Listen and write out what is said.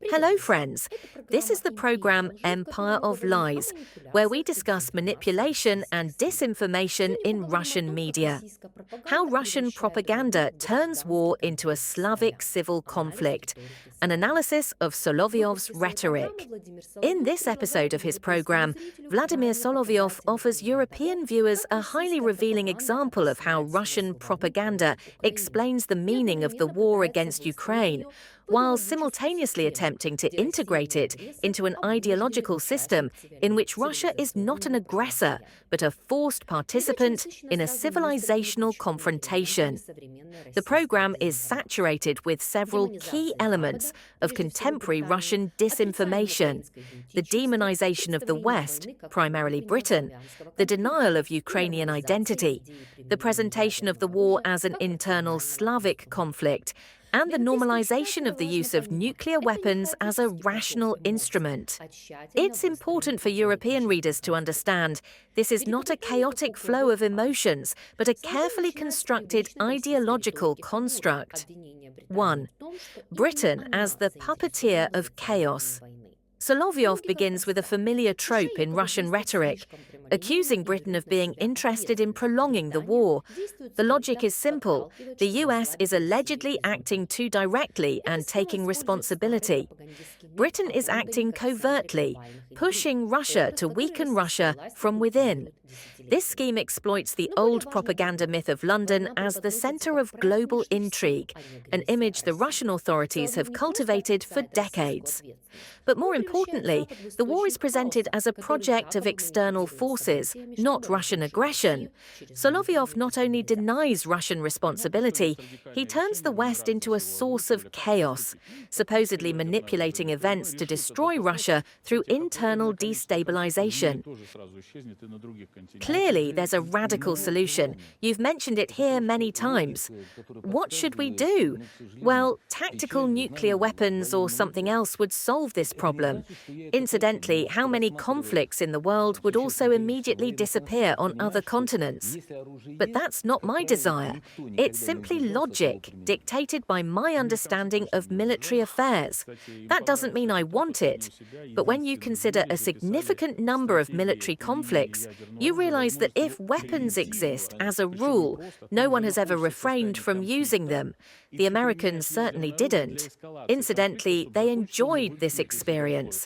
Hello, friends. This is the program Empire of Lies, where we discuss manipulation and disinformation in Russian media. How Russian propaganda turns war into a Slavic civil conflict. An analysis of Solovyov's rhetoric. In this episode of his program, Vladimir Solovyov offers European viewers a highly revealing example of how Russian propaganda explains the meaning of the war against Ukraine, while simultaneously attempting to integrate it into an ideological system in which Russia is not an aggressor, but a forced participant in a civilizational confrontation. The program is saturated with several key elements of contemporary Russian disinformation: the demonization of the West, primarily Britain, the denial of Ukrainian identity, the presentation of the war as an internal Slavic conflict, and the normalization of the use of nuclear weapons as a rational instrument. It's important for European readers to understand this is not a chaotic flow of emotions, but a carefully constructed ideological construct. 1. Britain as the puppeteer of chaos. Solovyov begins with a familiar trope in Russian rhetoric, accusing Britain of being interested in prolonging the war. The logic is simple. The US is allegedly acting too directly and taking responsibility. Britain is acting covertly, pushing Russia to weaken Russia from within. This scheme exploits the old propaganda myth of London as the center of global intrigue, an image the Russian authorities have cultivated for decades. But more importantly, the war is presented as a project of external forces, not Russian aggression. Solovyov not only denies Russian responsibility, he turns the West into a source of chaos, supposedly manipulating events to destroy Russia through internal destabilization. Clearly, there's a radical solution. You've mentioned it here many times. What should we do? Well, tactical nuclear weapons or something else would solve this problem. Incidentally, how many conflicts in the world would also immediately disappear on other continents? But that's not my desire. It's simply logic, dictated by my understanding of military affairs. That doesn't mean I want it. But when you consider a significant number of military conflicts, you realize that if weapons exist, as a rule, no one has ever refrained from using them. The Americans certainly didn't. Incidentally, they enjoyed this experience.